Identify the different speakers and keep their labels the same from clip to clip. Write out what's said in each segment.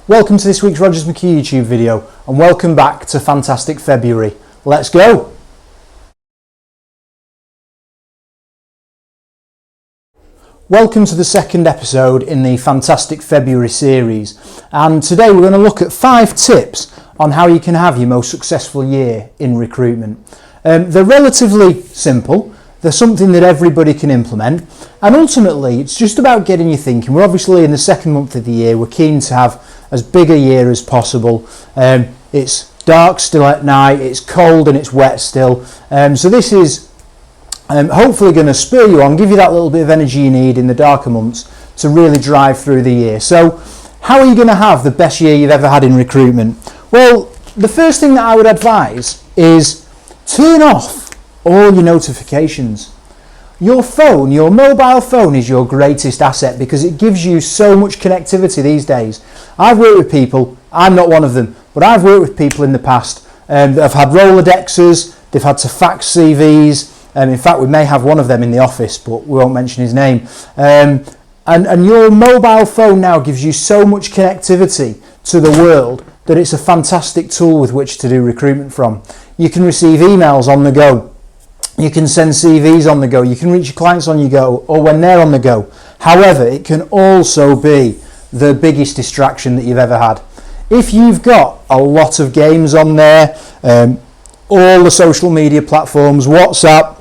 Speaker 1: Welcome to this week's Rogers McHugh YouTube video and welcome back to Fantastic February. Let's go! Welcome to the second episode in the Fantastic February series, and today we're going to look at 5 tips on how you can have your most successful year in recruitment. They're relatively simple, they're something that everybody can implement, and ultimately it's just about getting you thinking. We're obviously in the second month of the year, we're keen to have as big a year as possible. It's dark still at night, it's cold and it's wet still, so this is hopefully going to spur you on, give you that little bit of energy you need in the darker months to really drive through the year. So how are you going to have the best year you've ever had in recruitment? Well, the first thing that I would advise is turn off all your notifications. Your phone, your mobile phone, is your greatest asset because it gives you so much connectivity these days. I've worked with people, I'm not one of them, but I've worked with people in the past that have had Rolodexes, they've had to fax CVs. In fact, we may have one of them in the office, but we won't mention his name. And your mobile phone now gives you so much connectivity to the world that it's a fantastic tool with which to do recruitment from. You can receive emails on the go. You can send CVs on the go. You can reach your clients on the go or when they're on the go. However, it can also be the biggest distraction that you've ever had. If you've got a lot of games on there, all the social media platforms, WhatsApp,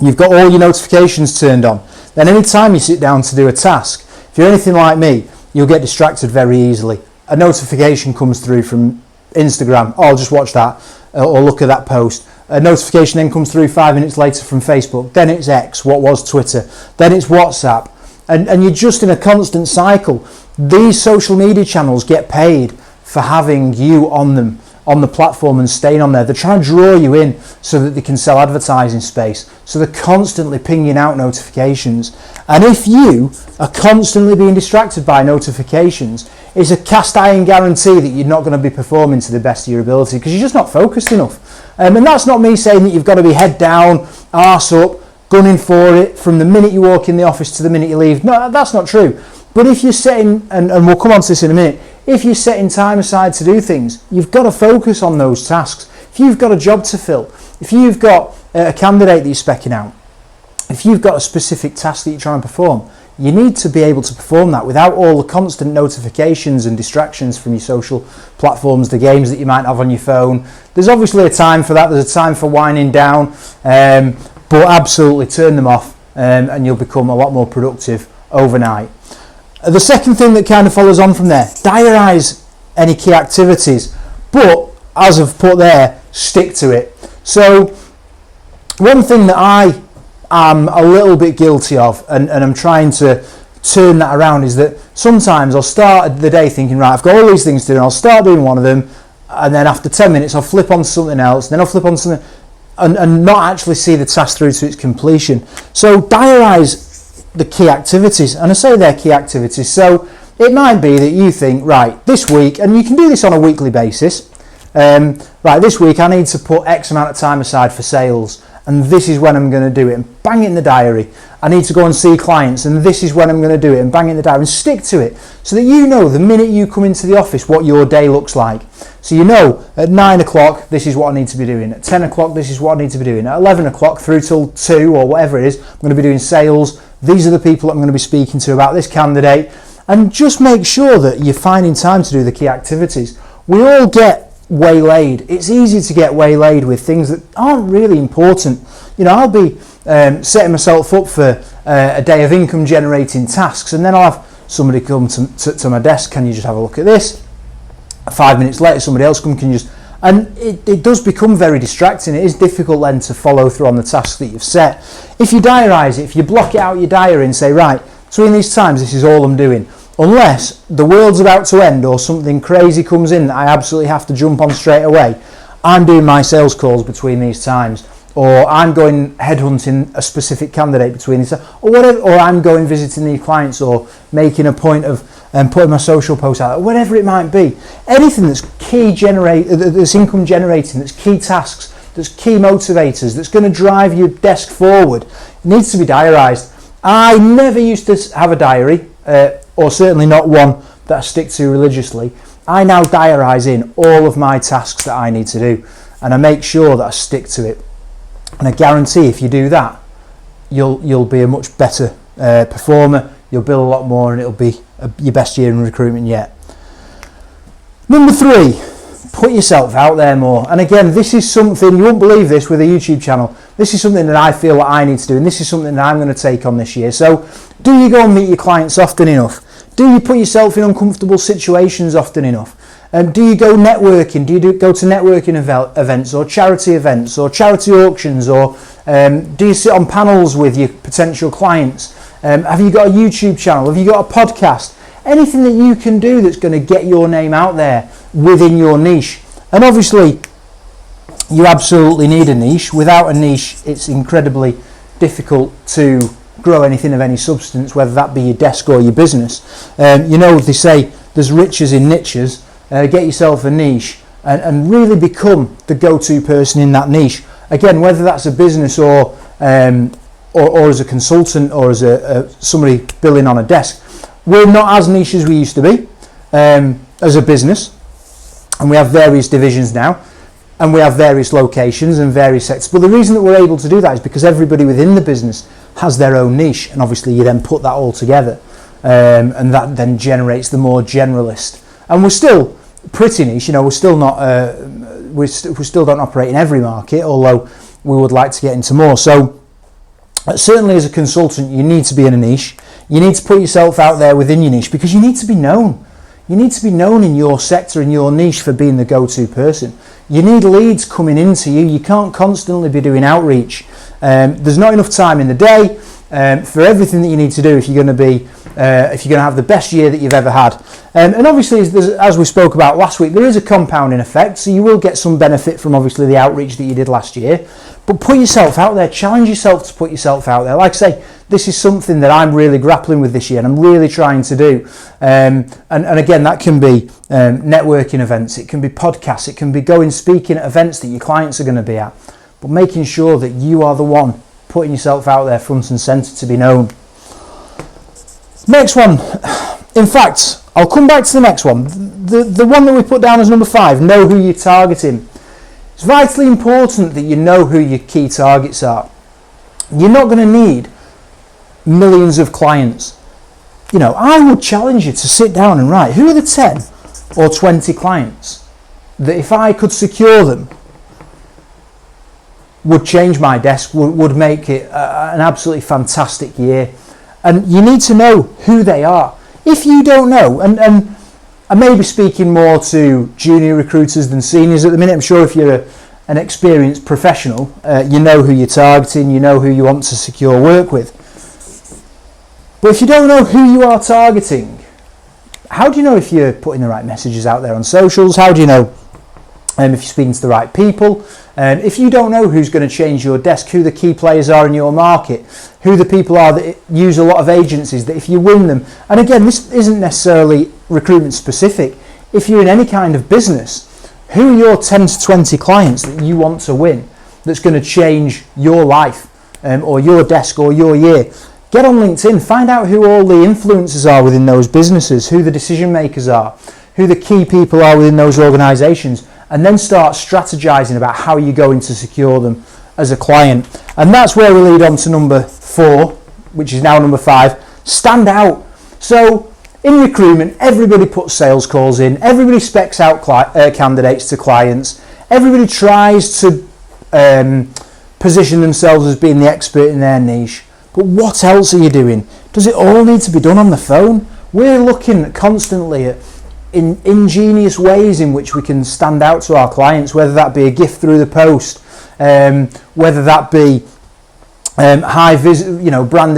Speaker 1: you've got all your notifications turned on, then any time you sit down to do a task, if you're anything like me, you'll get distracted very easily. A notification comes through from Instagram, oh, I'll just watch that, or look at that post. A notification then comes through 5 minutes later from Facebook, then it's X, what was Twitter, then it's WhatsApp, and you're just in a constant cycle. These social media channels get paid for having you on them, on the platform and staying on there. They're trying to draw you in so that they can sell advertising space. So they're constantly pinging out notifications. And if you are constantly being distracted by notifications, it's a cast iron guarantee that you're not going to be performing to the best of your ability because you're just not focused enough. And that's not me saying that you've got to be head down, arse up, gunning for it from the minute you walk in the office to the minute you leave. No, that's not true. But if you're setting, and we'll come on to this in a minute, if you're setting time aside to do things, you've got to focus on those tasks. If you've got a job to fill, if you've got a candidate that you're speccing out, if you've got a specific task that you're trying to perform, you need to be able to perform that without all the constant notifications and distractions from your social platforms, the games that you might have on your phone. There's obviously a time for that, there's a time for winding down, but absolutely turn them off and you'll become a lot more productive overnight. The second thing that kind of follows on from there, diarise any key activities, but as I've put there, stick to it. So one thing that I am a little bit guilty of, and I'm trying to turn that around, is that sometimes I'll start the day thinking, right, I've got all these things to do, and I'll start doing one of them, and then after 10 minutes I'll flip on to something else, then I'll flip on to something, and not actually see the task through to its completion. So diarise the key activities, and I say they're key activities, so it might be that you think, right, this week, and you can do this on a weekly basis, right, this week I need to put X amount of time aside for sales, and this is when I'm going to do it, and bang it in the diary. I need to go and see clients, and this is when I'm going to do it, and bang it in the diary, and stick to it, so that you know the minute you come into the office what your day looks like. So you know at 9 o'clock this is what I need to be doing, at 10 o'clock this is what I need to be doing, at 11 o'clock through till 2 or whatever it is, I'm going to be doing sales. These are the people that I'm going to be speaking to about this candidate, and just make sure that you're finding time to do the key activities. We all get waylaid. It's easy to get waylaid with things that aren't really important. You know, I'll be setting myself up for a day of income generating tasks, and then I'll have somebody come to my desk, can you just have a look at this? 5 minutes later somebody else come, can you just, and it does become very distracting. It is difficult then to follow through on the tasks that you've set. If you diarise it, if you block it out your diary and say, right, between these times this is all I'm doing, unless the world's about to end or something crazy comes in that I absolutely have to jump on straight away, I'm doing my sales calls between these times, or I'm going headhunting a specific candidate between these times, or whatever, or I'm going visiting these clients, or making a point of putting my social posts out, whatever it might be. Anything that's that's income generating, that's key tasks, that's key motivators, that's going to drive your desk forward, needs to be diarised. I never used to have a diary, or certainly not one that I stick to religiously. I now diarise in all of my tasks that I need to do, and I make sure that I stick to it. And I guarantee if you do that, you'll be a much better performer, you'll bill a lot more, and it'll be your best year in recruitment yet. Number 3, put yourself out there more. And again, this is something, you won't believe this with a YouTube channel, this is something that I feel that I need to do, and this is something that I'm going to take on this year. So do you go and meet your clients often enough? Do you put yourself in uncomfortable situations often enough? Do you go networking? Do you go to networking events or charity auctions, or do you sit on panels with your potential clients? Have you got a YouTube channel? Have you got a podcast? Anything that you can do that's going to get your name out there within your niche. And obviously, you absolutely need a niche. Without a niche, it's incredibly difficult to grow anything of any substance, whether that be your desk or your business. They say there's riches in niches. Get yourself a niche and really become the go-to person in that niche. Again, whether that's a business or as a consultant or as somebody billing on a desk. We're not as niche as we used to be as a business, and we have various divisions now, and we have various locations and various sectors. But the reason that we're able to do that is because everybody within the business has their own niche, and obviously you then put that all together, and that then generates the more generalist. And we're still pretty niche, we're still not we still don't operate in every market, although we would like to get into more. So certainly as a consultant, you need to be in a niche. You need to put yourself out there within your niche because you need to be known. You need to be known in your sector, in your niche, for being the go-to person. You need leads coming into you. You can't constantly be doing outreach. There's not enough time in the day for everything that you need to do if you're going to have the best year that you've ever had. And obviously, as we spoke about last week, there is a compounding effect, so you will get some benefit from obviously the outreach that you did last year. But put yourself out there, challenge yourself to put yourself out there. Like I say, this is something that I'm really grappling with this year and I'm really trying to do. And again, that can be networking events, it can be podcasts, it can be going speaking at events that your clients are going to be at. But making sure that you are the one putting yourself out there front and centre to be known. Next one. In fact, I'll come back to the next one. The one that we put down as number 5, know who you're targeting. It's vitally important that you know who your key targets are. You're not going to need millions of clients. I would challenge you to sit down and write, who are the 10 or 20 clients that if I could secure them would change my desk, would make it an absolutely fantastic year. And you need to know who they are. If you don't know, and I may be speaking more to junior recruiters than seniors at the minute. I'm sure if you're an experienced professional, you know who you're targeting, you know who you want to secure work with. But if you don't know who you are targeting, how do you know if you're putting the right messages out there on socials? How do you know if you're speaking to the right people? If you don't know who's going to change your desk, who the key players are in your market, who the people are that use a lot of agencies, that if you win them, and again, this isn't necessarily recruitment specific, if you're in any kind of business, who are your 10 to 20 clients that you want to win that's going to change your life or your desk or your year? Get on LinkedIn, find out who all the influencers are within those businesses, who the decision makers are, who the key people are within those organisations, and then start strategizing about how you're going to secure them as a client. And that's where we lead on to number 4, which is now number 5, stand out. So in recruitment, everybody puts sales calls in, everybody specs out candidates to clients, everybody tries to position themselves as being the expert in their niche. But what else are you doing? Does it all need to be done on the phone? We're looking constantly at ingenious ways in which we can stand out to our clients, whether that be a gift through the post, whether that be branded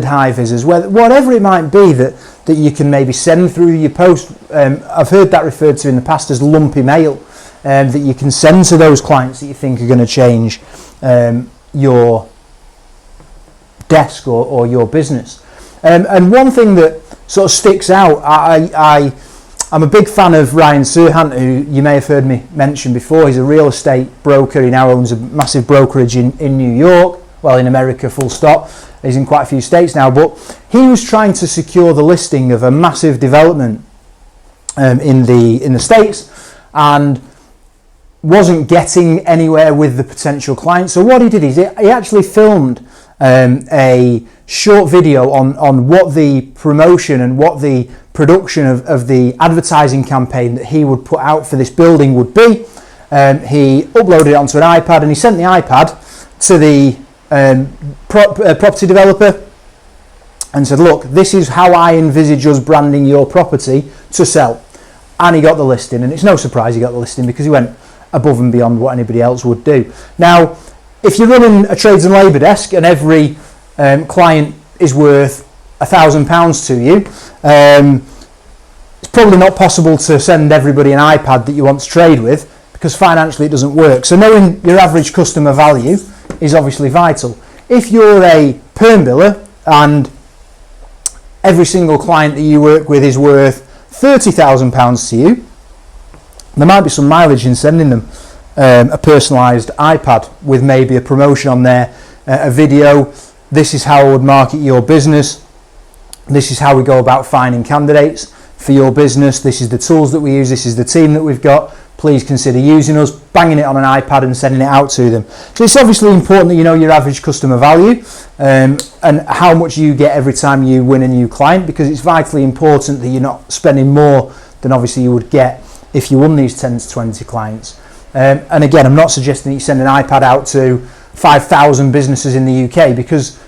Speaker 1: high visors, whatever it might be that you can maybe send through your post. I've heard that referred to in the past as lumpy mail, that you can send to those clients that you think are going to change your desk or your business. And one thing that sort of sticks out, I'm a big fan of Ryan Serhant, who you may have heard me mention before. He's a real estate broker. He now owns a massive brokerage in New York, well, in America, full stop. He's in quite a few states now, but he was trying to secure the listing of a massive development in the States, and wasn't getting anywhere with the potential client. So what he did is he actually filmed a short video on what the promotion and what the production of the advertising campaign that he would put out for this building would be. He uploaded it onto an iPad, and he sent the iPad to the property developer and said, look, this is how I envisage us branding your property to sell. And he got the listing, and it's no surprise he got the listing because he went above and beyond what anybody else would do. Now, if you're running a trades and labour desk and every client is worth £1,000 to you, it's probably not possible to send everybody an iPad that you want to trade with, because financially it doesn't work. So knowing your average customer value is obviously vital. If you're a perm biller and every single client that you work with is worth £30,000 to you, there might be some mileage in sending them a personalised iPad with maybe a promotion on there, a video. This is how I would market your business. This is how we go about finding candidates for your business. This is the tools that we use. This is the team that we've got. Please consider using us, banging it on an iPad and sending it out to them. So it's obviously important that you know your average customer value and how much you get every time you win a new client, because it's vitally important that you're not spending more than obviously you would get if you won these 10 to 20 clients. And again, I'm not suggesting that you send an iPad out to 5,000 businesses in the UK, because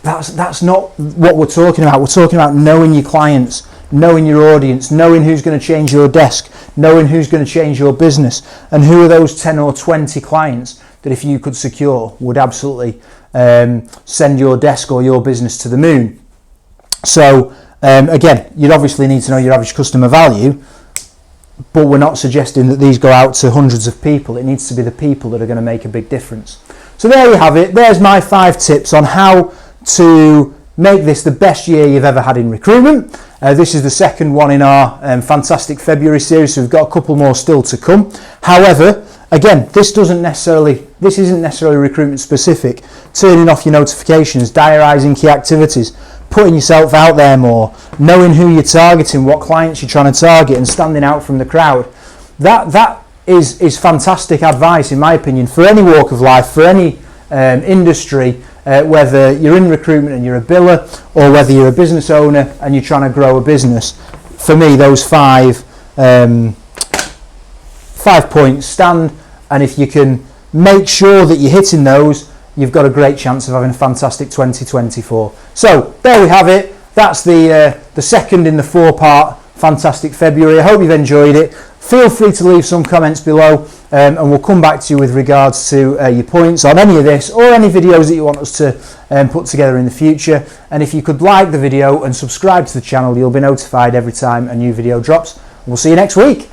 Speaker 1: that's not what we're talking about. We're talking about knowing your clients, knowing your audience, knowing who's going to change your desk, knowing who's going to change your business, and who are those 10 or 20 clients that if you could secure would absolutely send your desk or your business to the moon. So again, you'd obviously need to know your average customer value, but we're not suggesting that these go out to hundreds of people. It needs to be the people that are going to make a big difference. So there you have it. There's my 5 tips on how to make this the best year you've ever had in recruitment. This is the second one in our fantastic February series, so we've got a couple more still to come. However, again, this isn't necessarily recruitment specific. Turning off your notifications, diarising key activities, putting yourself out there more, knowing who you're targeting, what clients you're trying to target, and standing out from the crowd. That is fantastic advice, in my opinion, for any walk of life, for any industry, whether you're in recruitment and you're a biller, or whether you're a business owner and you're trying to grow a business. For me, those 5 points stand, and if you can make sure that you're hitting those, you've got a great chance of having a fantastic 2024. So there we have it. That's the second in the 4-part Fantastic February. I hope you've enjoyed it. Feel free to leave some comments below, and we'll come back to you with regards to your points on any of this or any videos that you want us to put together in the future. And if you could like the video and subscribe to the channel, you'll be notified every time a new video drops. We'll see you next week.